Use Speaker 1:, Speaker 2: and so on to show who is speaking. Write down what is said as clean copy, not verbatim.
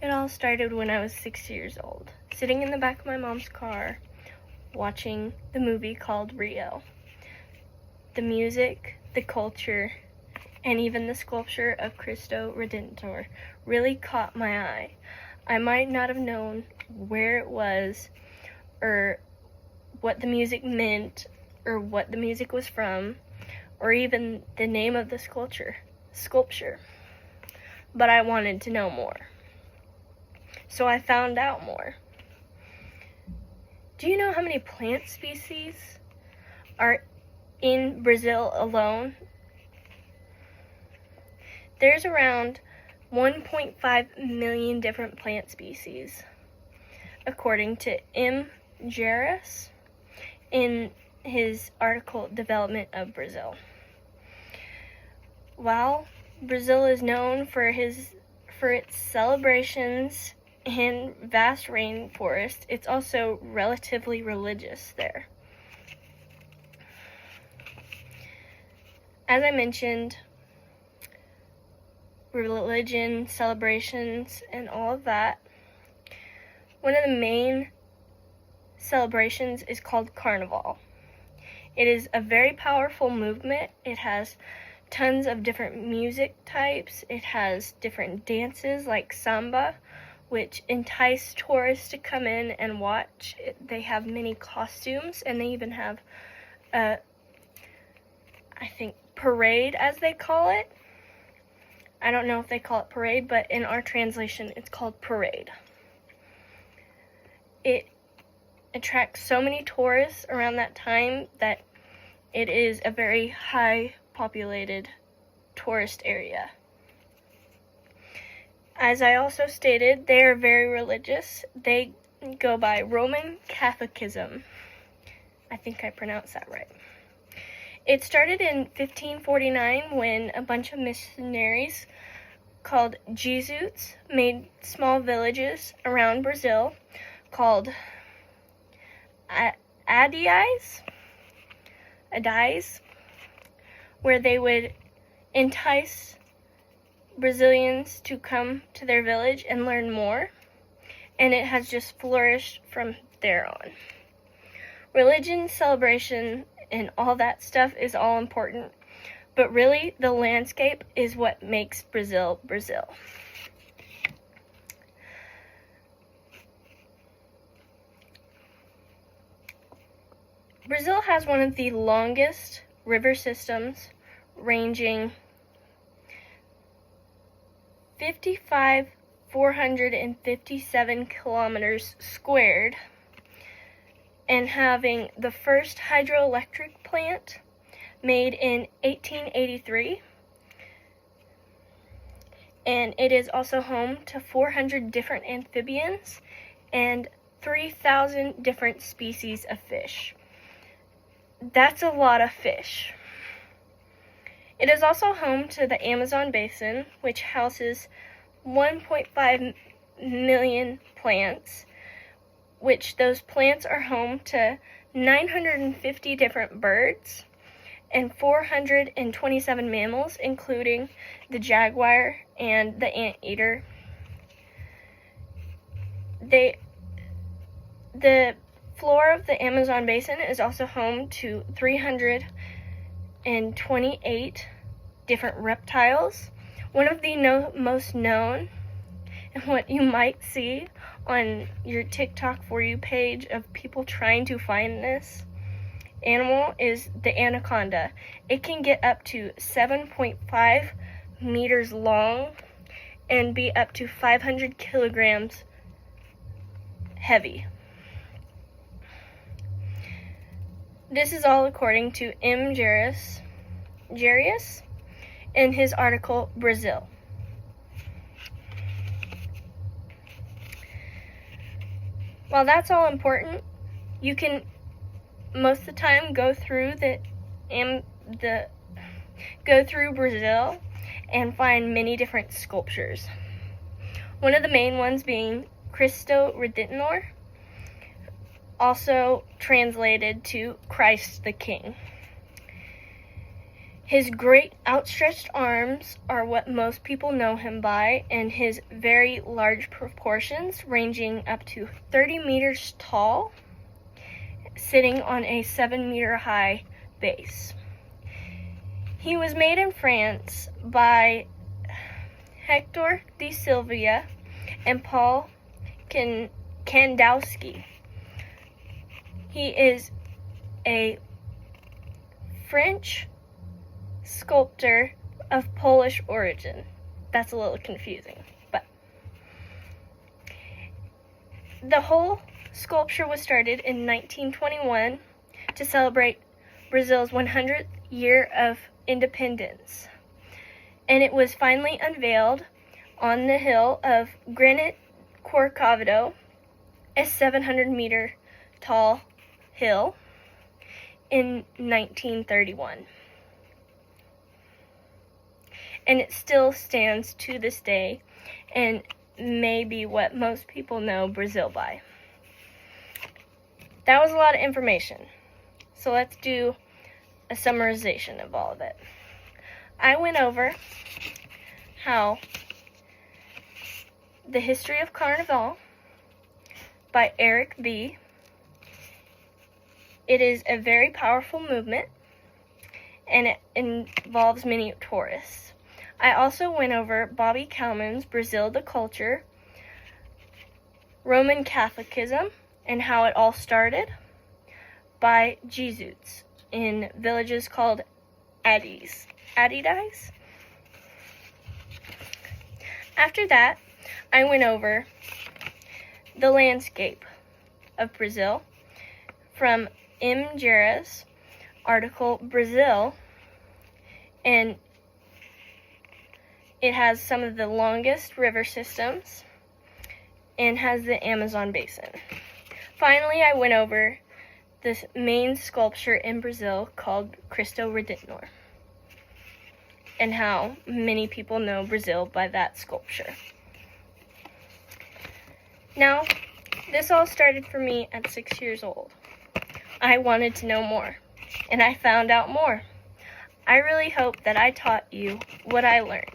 Speaker 1: It all started when I was 6 years old, sitting in the back of my mom's car, watching the movie called Rio. The music, the culture, and even the sculpture of Cristo Redentor really caught my eye. I might not have known where it was, or what the music meant, or what the music was from, or even the name of the sculpture. But I wanted to know more. So I found out more. Do you know how many plant species are in Brazil alone? There's around 1.5 million different plant species, according to M. Gerris in his article, Development of Brazil. While Brazil is known for its celebrations and vast rainforest, it's also relatively religious there. As I mentioned, religion, celebrations, and all of that. One of the main celebrations is called Carnival. It is a very powerful movement. It has tons of different music types. It has different dances like samba, which entice tourists to come in and watch. They have many costumes, and they even have parade, as they call it. I don't know if they call it parade, but in our translation, it's called parade. It attracts so many tourists around that time that it is a very high populated tourist area. As I also stated, they are very religious. They go by Roman Catholicism. I think I pronounced that right. It started in 1549 when a bunch of missionaries called Jesuits made small villages around Brazil called Adais, where they would entice Brazilians to come to their village and learn more, and it has just flourished from there on. Religion, celebration, and all that stuff is all important, but really the landscape is what makes Brazil, Brazil. Brazil has one of the longest river systems, ranging 457 kilometers squared, and having the first hydroelectric plant made in 1883. And it is also home to 400 different amphibians and 3,000 different species of fish. That's a lot of fish. It is also home to the Amazon basin, which houses 1.5 million plants, which those plants are home to 950 different birds and 427 mammals, including the jaguar and the anteater. The floor of the Amazon basin is also home to 328 different reptiles. One of the most known, and what you might see on your TikTok For You page of people trying to find this animal, is the anaconda. It can get up to 7.5 meters long and be up to 500 kilograms heavy. This is all according to M. Gerris in his article, Brazil. While that's all important, you can most of the time go through Brazil and find many different sculptures. One of the main ones being Cristo Redentor, also translated to Christ the King. His great outstretched arms are what most people know him by, and his very large proportions, ranging up to 30 meters tall, sitting on a 7-meter high base. He was made in France by Hector de Silva and Paul Kandowski. He is a French sculptor of Polish origin. That's a little confusing, but the whole sculpture was started in 1921 to celebrate Brazil's 100th year of independence, and it was finally unveiled on the hill of Granite Corcovado, a 700-meter tall hill, in 1931. And it still stands to this day and may be what most people know Brazil by. That was a lot of information, so let's do a summarization of all of it. I went over how The History of Carnival by Eric B. It is a very powerful movement, and it involves many tourists. I also went over Bobby Kalman's Brazil the Culture, Roman Catholicism, and how it all started by Jesuits in villages called Addies. After that, I went over the landscape of Brazil from M. Jarrett's article, Brazil, and it has some of the longest river systems and has the Amazon basin. Finally, I went over this main sculpture in Brazil called Cristo Redentor, and how many people know Brazil by that sculpture. Now, this all started for me at 6 years old. I wanted to know more, and I found out more. I really hope that I taught you what I learned.